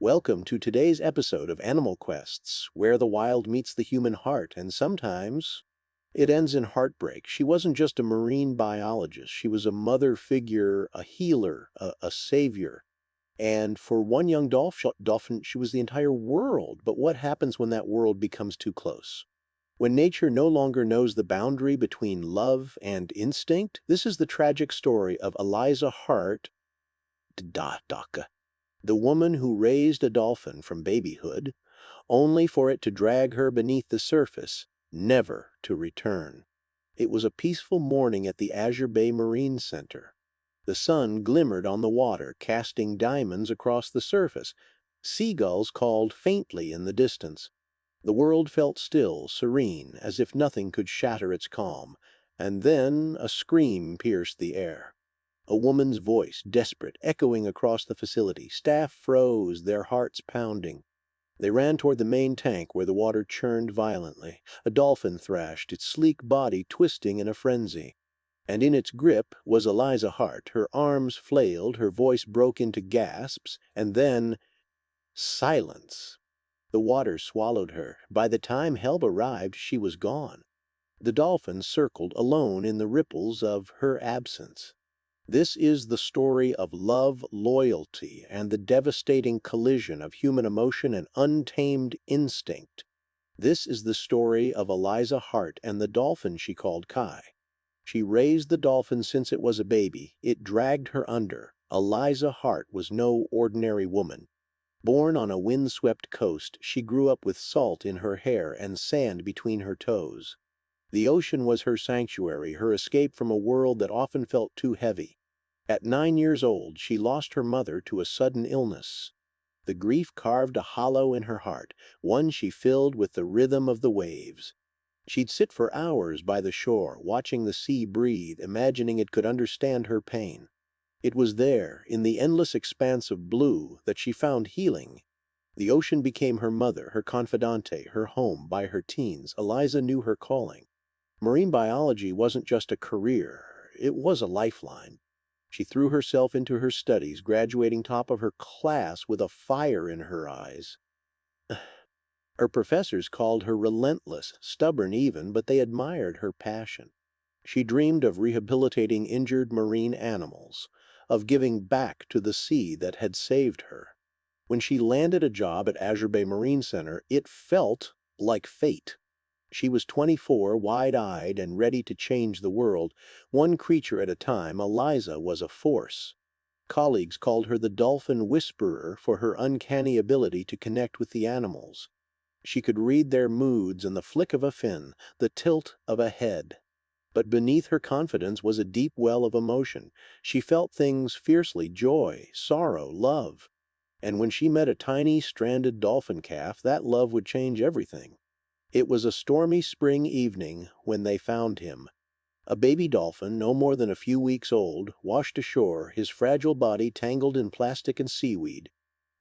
Welcome to today's episode of Animal Quests, where the wild meets the human heart, and sometimes it ends in heartbreak. She wasn't just a marine biologist, she was a mother figure, a healer, a savior. And for one young dolphin, she was the entire world. But what happens when that world becomes too close? When nature no longer knows the boundary between love and instinct? This is the tragic story of Eliza Hart, the woman who raised a dolphin from babyhood, only for it to drag her beneath the surface, never to return. It was a peaceful morning at the Azure Bay Marine Center. The sun glimmered on the water, casting diamonds across the surface. Seagulls called faintly in the distance. The world felt still, serene, as if nothing could shatter its calm. And then a scream pierced the air. A woman's voice, desperate, echoing across the facility. Staff froze, their hearts pounding. They ran toward the main tank where the water churned violently. A dolphin thrashed, its sleek body twisting in a frenzy. And in its grip was Eliza Hart. Her arms flailed, her voice broke into gasps, and then silence. The water swallowed her. By the time help arrived, she was gone. The dolphin circled alone in the ripples of her absence. This is the story of love, loyalty, and the devastating collision of human emotion and untamed instinct. This is the story of Eliza Hart and the dolphin she called Kai. She raised the dolphin since it was a baby. It dragged her under. Eliza Hart was no ordinary woman. Born on a windswept coast, she grew up with salt in her hair and sand between her toes. The ocean was her sanctuary, her escape from a world that often felt too heavy. At 9 years old, she lost her mother to a sudden illness. The grief carved a hollow in her heart, one she filled with the rhythm of the waves. She'd sit for hours by the shore, watching the sea breathe, imagining it could understand her pain. It was there, in the endless expanse of blue, that she found healing. The ocean became her mother, her confidante, her home. By her teens, Eliza knew her calling. Marine biology wasn't just a career, it was a lifeline. She threw herself into her studies, graduating top of her class with a fire in her eyes. Her professors called her relentless, stubborn even, but they admired her passion. She dreamed of rehabilitating injured marine animals, of giving back to the sea that had saved her. When she landed a job at Azure Bay Marine Center, it felt like fate. She was 24, wide-eyed, and ready to change the world. One creature at a time, Eliza was a force. Colleagues called her the dolphin whisperer for her uncanny ability to connect with the animals. She could read their moods in the flick of a fin, the tilt of a head. But beneath her confidence was a deep well of emotion. She felt things fiercely: joy, sorrow, love. And when she met a tiny, stranded dolphin calf, that love would change everything. It was a stormy spring evening when they found him. A baby dolphin, no more than a few weeks old, washed ashore, his fragile body tangled in plastic and seaweed.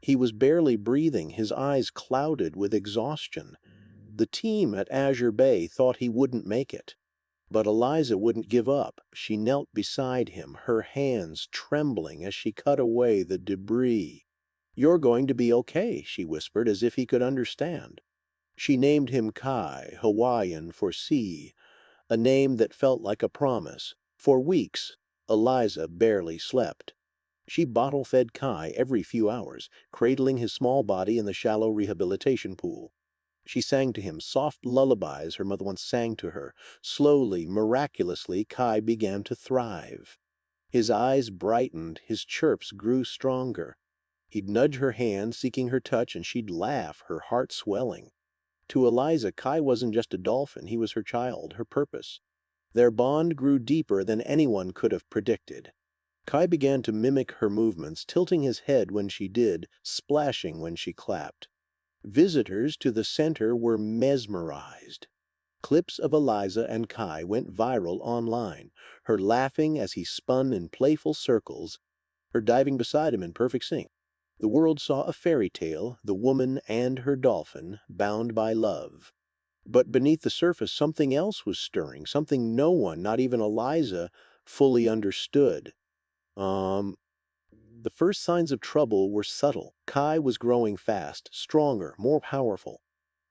He was barely breathing, his eyes clouded with exhaustion. The team at Azure Bay thought he wouldn't make it. But Eliza wouldn't give up. She knelt beside him, her hands trembling as she cut away the debris. "You're going to be okay," she whispered, as if he could understand. She named him Kai, Hawaiian for sea, a name that felt like a promise. For weeks, Eliza barely slept. She bottle-fed Kai every few hours, cradling his small body in the shallow rehabilitation pool. She sang to him soft lullabies her mother once sang to her. Slowly, miraculously, Kai began to thrive. His eyes brightened, his chirps grew stronger. He'd nudge her hand, seeking her touch, and she'd laugh, her heart swelling. To Eliza, Kai wasn't just a dolphin, he was her child, her purpose. Their bond grew deeper than anyone could have predicted. Kai began to mimic her movements, tilting his head when she did, splashing when she clapped. Visitors to the center were mesmerized. Clips of Eliza and Kai went viral online, her laughing as he spun in playful circles, her diving beside him in perfect sync. The world saw a fairy tale, the woman and her dolphin, bound by love. But beneath the surface, something else was stirring, something no one, not even Eliza, fully understood. Um, The first signs of trouble were subtle. Kai was growing fast, stronger, more powerful.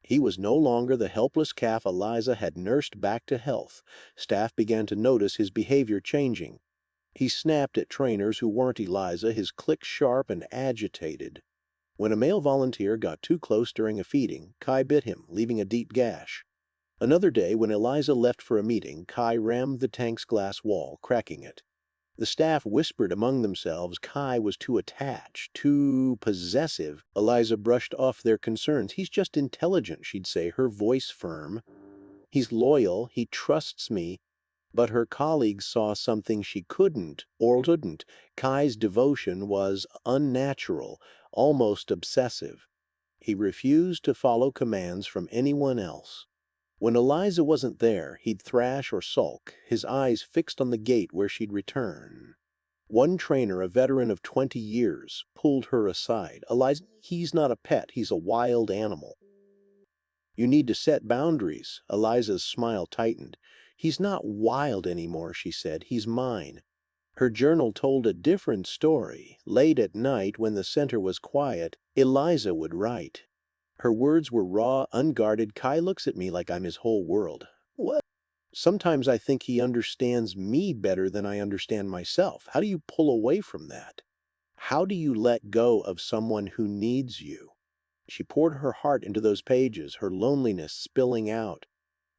He was no longer the helpless calf Eliza had nursed back to health. Staff began to notice his behavior changing. He snapped at trainers who weren't Eliza, his click sharp and agitated. When a male volunteer got too close during a feeding, Kai bit him, leaving a deep gash. Another day, when Eliza left for a meeting, Kai rammed the tank's glass wall, cracking it. The staff whispered among themselves Kai was too attached, too possessive. Eliza brushed off their concerns. He's just intelligent, she'd say, her voice firm. He's loyal, he trusts me. But her colleagues saw something she couldn't or couldn't. Kai's devotion was unnatural, almost obsessive. He refused to follow commands from anyone else. When Eliza wasn't there, he'd thrash or sulk, his eyes fixed on the gate where she'd return. One trainer, a veteran of 20 years, pulled her aside. Eliza, he's not a pet, he's a wild animal. You need to set boundaries. Eliza's smile tightened. He's not wild anymore, she said. He's mine. Her journal told a different story. Late at night, when the center was quiet, Eliza would write. Her words were raw, unguarded. Kai looks at me like I'm his whole world. What? Sometimes I think he understands me better than I understand myself. How do you pull away from that? How do you let go of someone who needs you? She poured her heart into those pages, her loneliness spilling out.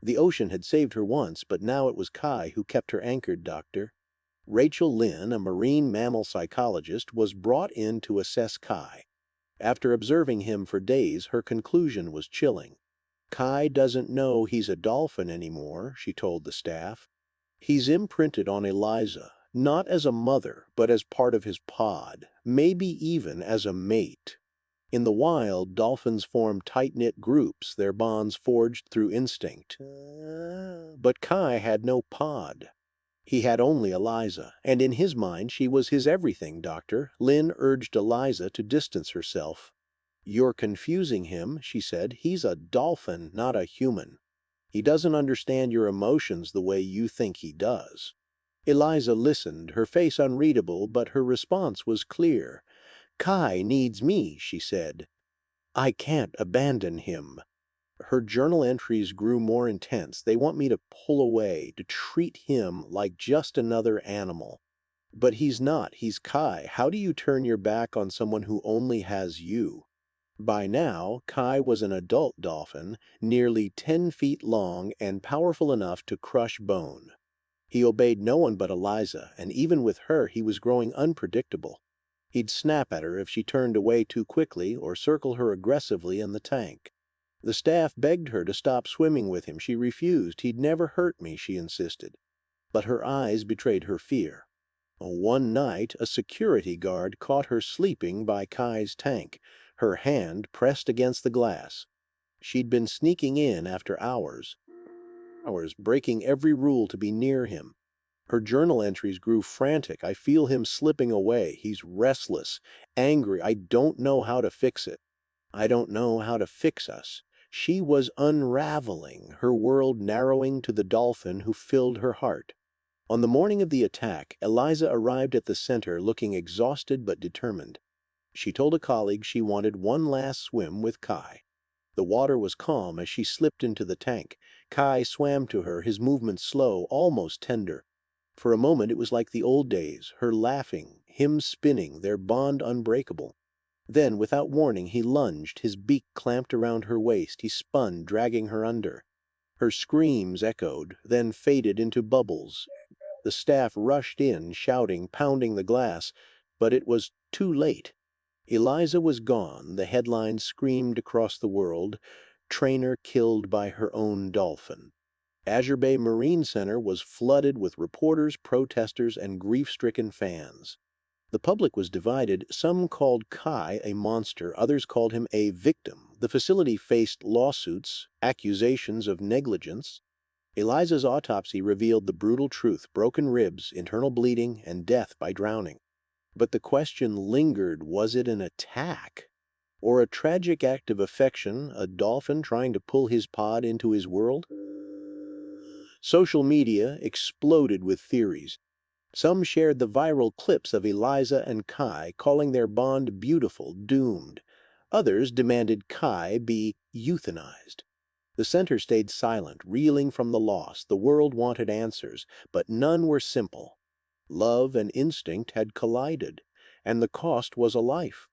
The ocean had saved her once, but now it was Kai who kept her anchored, Doctor. Rachel Lynn, a marine mammal psychologist, was brought in to assess Kai. After observing him for days, her conclusion was chilling. Kai doesn't know he's a dolphin anymore, she told the staff. He's imprinted on Eliza, not as a mother, but as part of his pod, maybe even as a mate. In the wild, dolphins form tight-knit groups, their bonds forged through instinct. But Kai had no pod. He had only Eliza, and in his mind she was his everything, Doctor. Lynn urged Eliza to distance herself. You're confusing him, she said. He's a dolphin, not a human. He doesn't understand your emotions the way you think he does. Eliza listened, her face unreadable, but her response was clear. Kai needs me, she said. I can't abandon him. Her journal entries grew more intense. They want me to pull away, to treat him like just another animal. But he's not. He's Kai. How do you turn your back on someone who only has you? By now, Kai was an adult dolphin, nearly 10 feet long and powerful enough to crush bone. He obeyed no one but Eliza, and even with her he was growing unpredictable. He'd snap at her if she turned away too quickly or circle her aggressively in the tank. The staff begged her to stop swimming with him. She refused. He'd never hurt me, she insisted. But her eyes betrayed her fear. One night, a security guard caught her sleeping by Kai's tank, her hand pressed against the glass. She'd been sneaking in after hours, breaking every rule to be near him. Her journal entries grew frantic. I feel him slipping away. He's restless, angry. I don't know how to fix it. I don't know how to fix us. She was unraveling, her world narrowing to the dolphin who filled her heart. On the morning of the attack, Eliza arrived at the center looking exhausted but determined. She told a colleague she wanted one last swim with Kai. The water was calm as she slipped into the tank. Kai swam to her, his movements slow, almost tender. For a moment it was like the old days, her laughing, him spinning, their bond unbreakable. Then, without warning, he lunged, his beak clamped around her waist. He spun, dragging her under. Her screams echoed, then faded into bubbles. The staff rushed in, shouting, pounding the glass, but it was too late. Eliza was gone. The headlines screamed across the world, "Trainer killed by her own dolphin." Azure Bay Marine Center was flooded with reporters, protesters, and grief-stricken fans. The public was divided. Some called Kai a monster, others called him a victim. The facility faced lawsuits, accusations of negligence. Eliza's autopsy revealed the brutal truth: broken ribs, internal bleeding, and death by drowning. But the question lingered: was it an attack? Or a tragic act of affection, a dolphin trying to pull his pod into his world? Social media exploded with theories. Some shared the viral clips of Eliza and Kai calling their bond beautiful, doomed. Others demanded Kai be euthanized. The center stayed silent, reeling from the loss. The world wanted answers, but none were simple. Love and instinct had collided, and the cost was a life.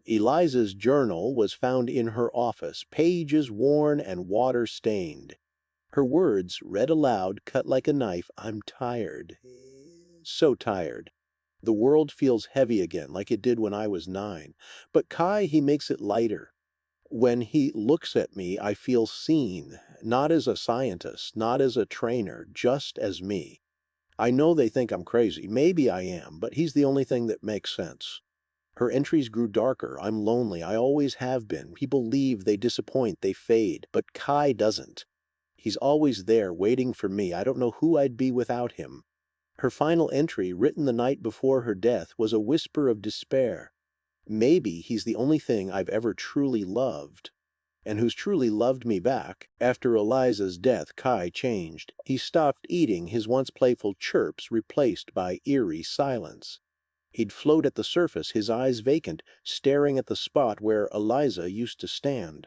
Eliza's journal was found in her office, pages worn and water-stained. Her words, read aloud, cut like a knife. I'm tired. So tired. The world feels heavy again, like it did when I was 9. But Kai, he makes it lighter. When he looks at me, I feel seen, not as a scientist, not as a trainer, just as me. I know they think I'm crazy. Maybe I am, but he's the only thing that makes sense. Her entries grew darker. I'm lonely. I always have been. People leave, they disappoint, they fade. But Kai doesn't. He's always there, waiting for me. I don't know who I'd be without him. Her final entry, written the night before her death, was a whisper of despair. Maybe he's the only thing I've ever truly loved. And who's truly loved me back. After Eliza's death, Kai changed. He stopped eating, his once playful chirps replaced by eerie silence. He'd float at the surface, his eyes vacant, staring at the spot where Eliza used to stand.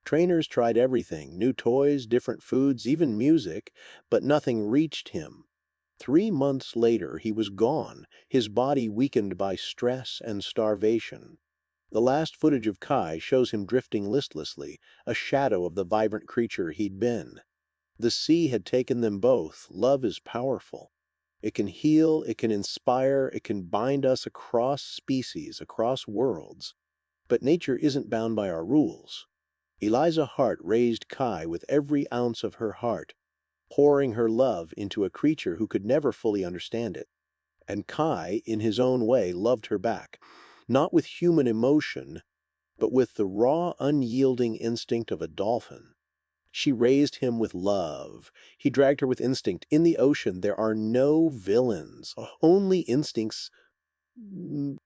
Trainers tried everything, new toys, different foods, even music, but nothing reached him. 3 months later, he was gone, his body weakened by stress and starvation. The last footage of Kai shows him drifting listlessly, a shadow of the vibrant creature he'd been. The sea had taken them both. Love is powerful. It can heal, it can inspire, it can bind us across species, across worlds. But nature isn't bound by our rules. Eliza Hart raised Kai with every ounce of her heart, pouring her love into a creature who could never fully understand it. And Kai, in his own way, loved her back, not with human emotion, but with the raw, unyielding instinct of a dolphin. She raised him with love. He dragged her with instinct. In the ocean, there are no villains, only instincts and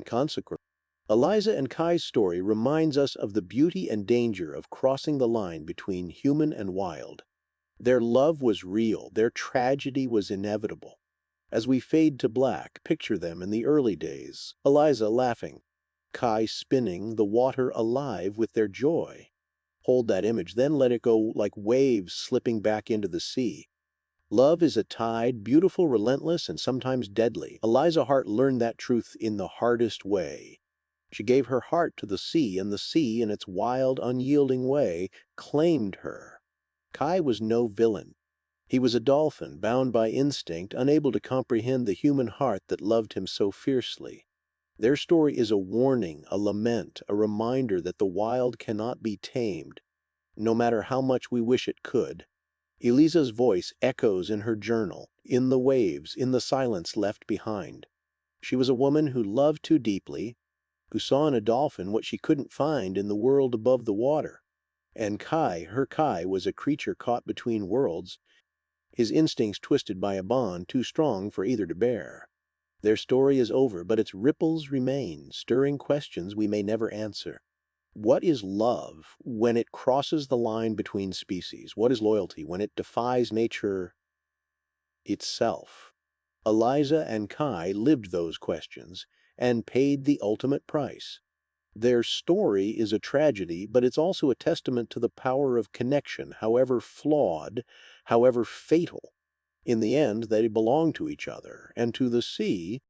consequences. Eliza and Kai's story reminds us of the beauty and danger of crossing the line between human and wild. Their love was real. Their tragedy was inevitable. As we fade to black, picture them in the early days. Eliza laughing, Kai spinning, the water alive with their joy. Hold that image, then let it go like waves slipping back into the sea. Love is a tide, beautiful, relentless, and sometimes deadly. Eliza Hart learned that truth in the hardest way. She gave her heart to the sea, and the sea, in its wild, unyielding way, claimed her. Kai was no villain. He was a dolphin, bound by instinct, unable to comprehend the human heart that loved him so fiercely. Their story is a warning, a lament, a reminder that the wild cannot be tamed, no matter how much we wish it could. Eliza's voice echoes in her journal, in the waves, in the silence left behind. She was a woman who loved too deeply, who saw in a dolphin what she couldn't find in the world above the water. And Kai, her Kai, was a creature caught between worlds, his instincts twisted by a bond too strong for either to bear. Their story is over, but its ripples remain, stirring questions we may never answer. What is love when it crosses the line between species? What is loyalty when it defies nature itself? Eliza and Kai lived those questions and paid the ultimate price. Their story is a tragedy, but it's also a testament to the power of connection, however flawed, however fatal. In the end, they belong to each other, and to the sea,